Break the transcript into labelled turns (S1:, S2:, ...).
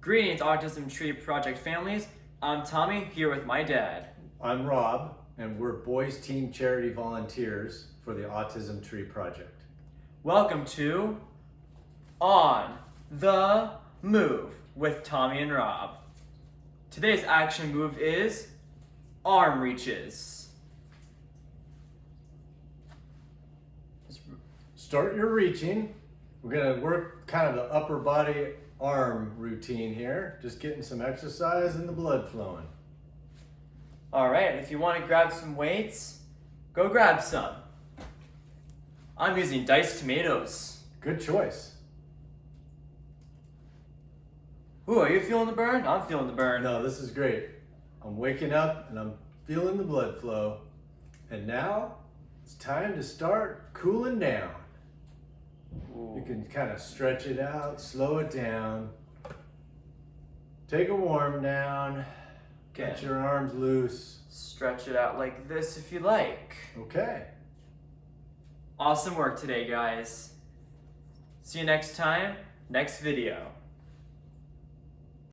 S1: Greetings, Autism Tree Project families. I'm Tommy, here with my dad.
S2: I'm Rob, and we're Boys Team Charity Volunteers for the Autism Tree Project.
S1: Welcome to On the Move with Tommy and Rob. Today's action move is arm reaches.
S2: Start your reaching. We're gonna work kind of the upper body arm routine here, just getting some exercise and the blood flowing.
S1: All right, if you want to grab some weights, go grab some. I'm using diced tomatoes.
S2: Good choice.
S1: Ooh, are you feeling the burn? I'm feeling the burn.
S2: No, this is great. I'm waking up and I'm feeling the blood flow. And now it's time to start cooling down.
S1: Ooh.
S2: You can kind of stretch it out, slow it down. Take a warm down. Get
S1: Okay.
S2: your arms loose.
S1: Stretch it out like this if you like.
S2: Okay.
S1: Awesome work today, guys. See you next time, next video.